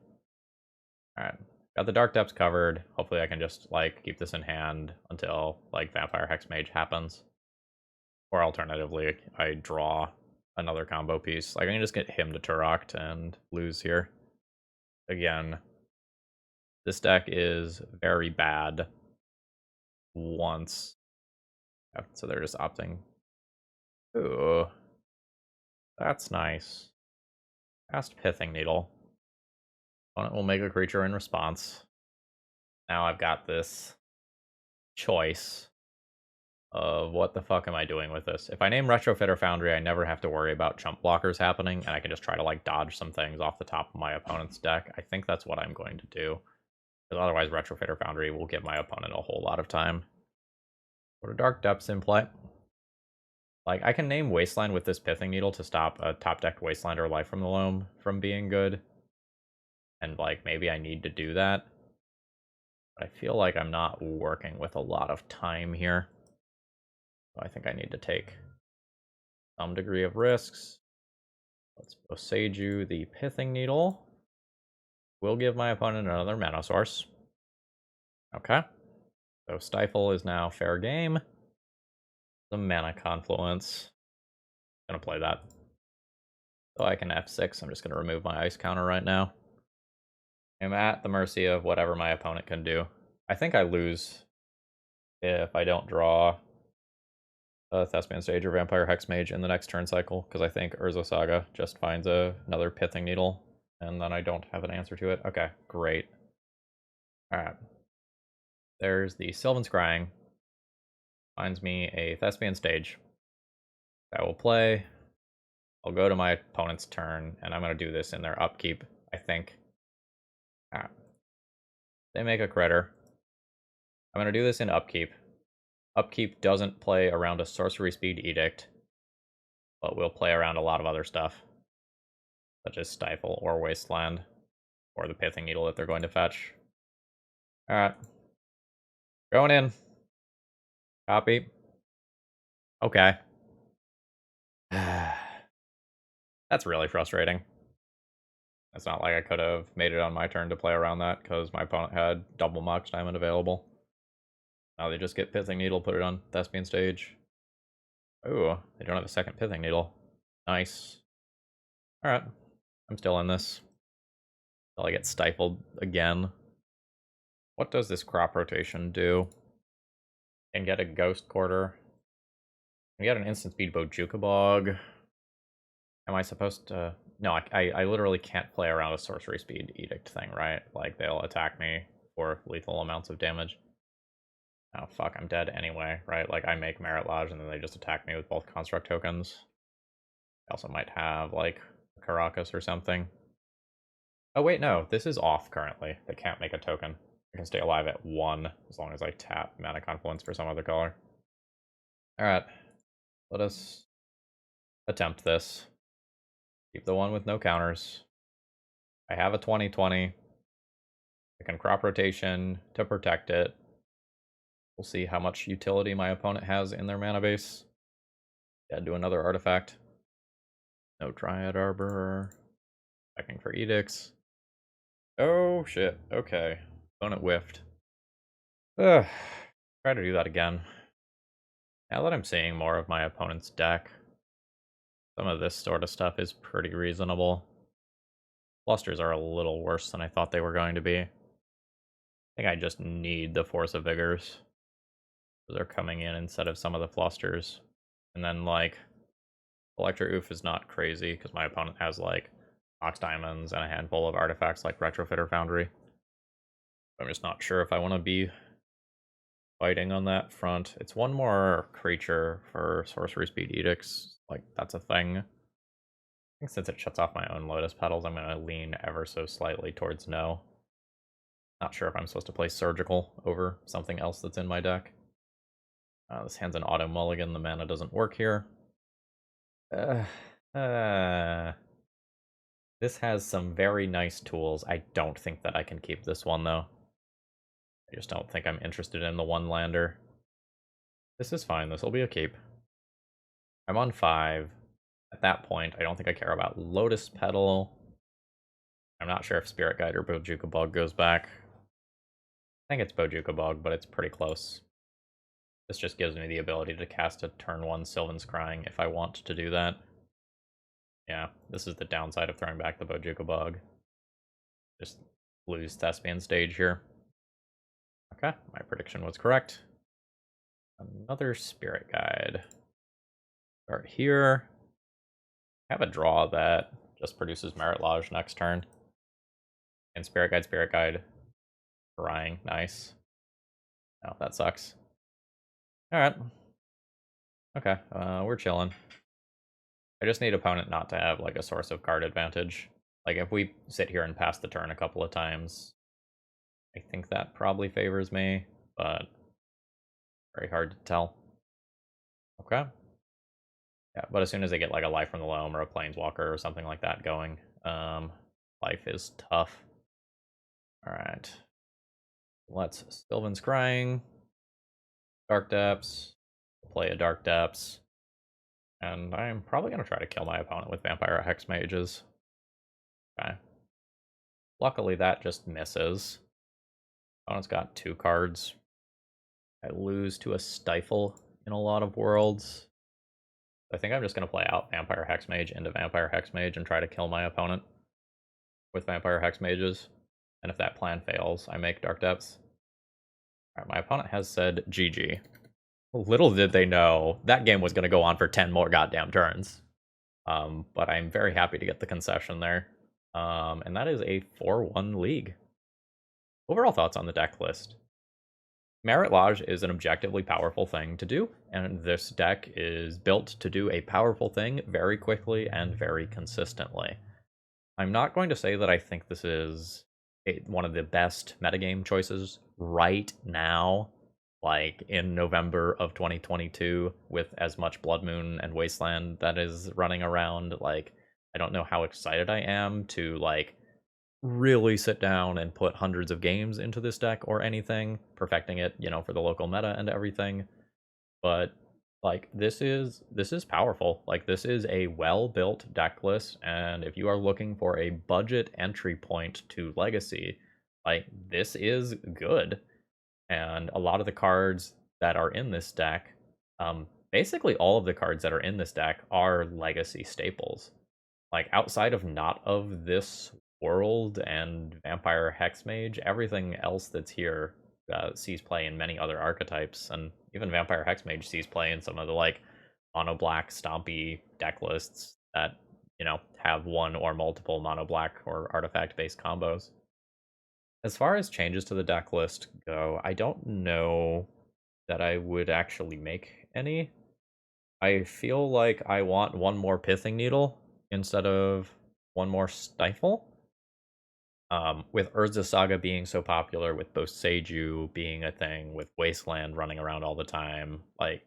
Alright. Got the Dark Depths covered. Hopefully I can just, like, keep this in hand until, like, Vampire Hexmage happens. Or alternatively, I draw another combo piece. Like, I can just get him to Turok and lose here. Again, this deck is very bad once. So they're just opting. Ooh. That's nice. Cast Pithing Needle. Opponent will make a creature in response. Now I've got this choice of what the fuck am I doing with this. If I name Retrofitter Foundry, I never have to worry about chump blockers happening, and I can just try to, like, dodge some things off the top of my opponent's deck. I think that's what I'm going to do. Because otherwise Retrofitter Foundry will give my opponent a whole lot of time. What are Dark Depths in play? Like, I can name Wasteland with this Pithing Needle to stop a top-decked Wasteland or Life from the Loam from being good. And, like, maybe I need to do that. But I feel like I'm not working with a lot of time here. So I think I need to take some degree of risks. Let's Boseiju the Pithing Needle. Will give my opponent another mana source. Okay. So Stifle is now fair game. The Mana Confluence. Gonna play that. So I can F6. I'm just gonna remove my ice counter right now. I'm at the mercy of whatever my opponent can do. I think I lose if I don't draw a Thespian Stage or Vampire Hexmage in the next turn cycle, because I think Urza Saga just finds another Pithing Needle, and then I don't have an answer to it. Okay, great. Alright. There's the Sylvan Scrying. Finds me a Thespian Stage. I will play. I'll go to my opponent's turn, and I'm going to do this in their upkeep, I think. Alright. They make a critter. I'm going to do this in upkeep. Upkeep doesn't play around a Sorcery Speed Edict, but will play around a lot of other stuff, such as Stifle or Wasteland, or the Pithing Needle that they're going to fetch. Alright. Going in. Copy. Okay. That's really frustrating. It's not like I could have made it on my turn to play around that, because my opponent had double Mox Diamond available. Now they just get Pithing Needle, put it on Thespian Stage. Ooh, they don't have a second Pithing Needle. Nice. Alright. I'm still in this. Until I get stifled again. What does this crop rotation do? Can get a Ghost Quarter. Can get an instant speed Bojuka Bog. Am I supposed to... No, I literally can't play around a Sorcery Speed Edict thing, right? Like, they'll attack me for lethal amounts of damage. Oh, fuck, I'm dead anyway, right? Like, I make Marit Lage, and then they just attack me with both Construct tokens. I also might have, like, Caracas or something. Oh, wait, no. This is off currently. They can't make a token. I can stay alive at 1, as long as I tap Mana Confluence for some other color. Alright. Let us attempt this. Keep the one with no counters. I have a 20/20. I can crop rotation to protect it. We'll see how much utility my opponent has in their mana base. Yeah, do another artifact. No Dryad Arbor. Checking for edicts. Oh shit, okay. Opponent whiffed. Ugh. Try to do that again. Now that I'm seeing more of my opponent's deck, some of this sort of stuff is pretty reasonable. Clusters are a little worse than I thought they were going to be. I think I just need the Force of Vigors. They're coming in instead of some of the flusters. And then, like, Electro Oof is not crazy, because my opponent has, like, Mox Diamonds and a handful of artifacts like Retrofitter Foundry. I'm just not sure if I want to be fighting on that front. It's one more creature for Sorcery Speed Edicts. Like, that's a thing. I think since it shuts off my own Lotus Petals, I'm going to lean ever so slightly towards no. Not sure if I'm supposed to play Surgical over something else that's in my deck. This hand's an auto mulligan. The mana doesn't work here. This has some very nice tools. I don't think that I can keep this one, though. I just don't think I'm interested in the one-lander. This is fine. This will be a keep. I'm on 5. At that point, I don't think I care about Lotus Petal. I'm not sure if Spirit Guide or Bojuka Bog goes back. I think it's Bojuka Bog, but it's pretty close. This just gives me the ability to cast a turn 1 Sylvan's Crying if I want to do that. Yeah, this is the downside of throwing back the Bojuka Bog. Just lose Thespian stage here. Okay, my prediction was correct. Another Spirit Guide. Start here. Have a draw that just produces Marit Lage next turn. And Spirit Guide. Scrying, nice. Oh, that sucks. Alright. Okay, we're chilling. I just need opponent not to have, like, a source of card advantage. Like, if we sit here and pass the turn a couple of times, I think that probably favors me, but very hard to tell. Okay. Yeah, but as soon as they get, like, a Life from the Loam or a Planeswalker or something like that going, life is tough. Alright. Let's Sylvan's Crying. Dark Depths. Play a Dark Depths. And I'm probably going to try to kill my opponent with Vampire Hexmages. Okay. Luckily, that just misses. Opponent's got 2 cards. I lose to a Stifle in a lot of worlds. I think I'm just going to play out Vampire Hexmage into Vampire Hexmage and try to kill my opponent with Vampire Hexmages. And if that plan fails, I make Dark Depths. Alright, my opponent has said GG. Little did they know that game was going to go on for 10 more goddamn turns. But I'm very happy to get the concession there. And that is a 4-1 league. Overall thoughts on the deck list. Marit Lage is an objectively powerful thing to do, and this deck is built to do a powerful thing very quickly and very consistently. I'm not going to say that I think this is one of the best metagame choices right now, like in November of 2022, with as much Blood Moon and Wasteland that is running around. Like, I don't know how excited I am to, like, really sit down and put hundreds of games into this deck or anything, perfecting it, you know, for the local meta and everything. But, like, this is powerful. Like, this is a well-built deck list, and if you are looking for a budget entry point to Legacy, like, this is good. And a lot of the cards that are in this deck, basically all of the cards that are in this deck are Legacy staples. Like, outside of Not of This World and Vampire Hexmage, everything else that's here sees play in many other archetypes, and even Vampire Hexmage sees play in some of the, like, mono black stompy deck lists that, you know, have one or multiple mono black or artifact based combos. As far as changes to the deck list go, I don't know that I would actually make any. I feel like I want one more Pithing Needle instead of one more Stifle. With Urza Saga being so popular, with Boseiju being a thing, with Wasteland running around all the time, like,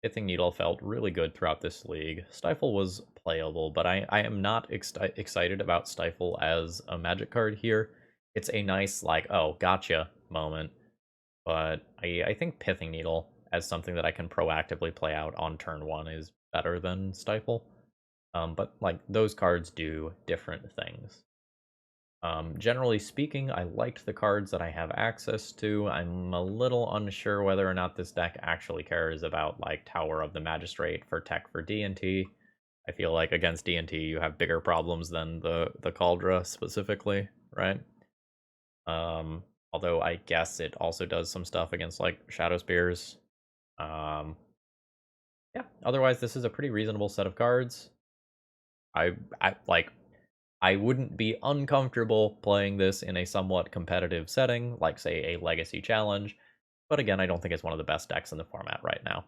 Pithing Needle felt really good throughout this league. Stifle was playable, but I am not excited about Stifle as a Magic card here. It's a nice, like, oh, gotcha moment, but I think Pithing Needle as something that I can proactively play out on turn 1 is better than Stifle. But, like, those cards do different things. Generally speaking, I liked the cards that I have access to. I'm a little unsure whether or not this deck actually cares about, like, Tower of the Magistrate for tech for D&T. I feel like against D&T you have bigger problems than the Cauldra specifically, right? Although I guess it also does some stuff against, like, Shadow Spears. Yeah, otherwise this is a pretty reasonable set of cards. I wouldn't be uncomfortable playing this in a somewhat competitive setting, like, say, a Legacy Challenge. But again, I don't think it's one of the best decks in the format right now.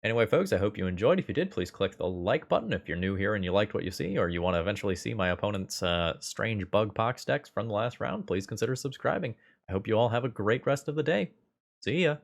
Anyway, folks, I hope you enjoyed. If you did, please click the like button if you're new here and you liked what you see, or you want to eventually see my opponent's strange bug pox decks from the last round. Please consider subscribing. I hope you all have a great rest of the day. See ya!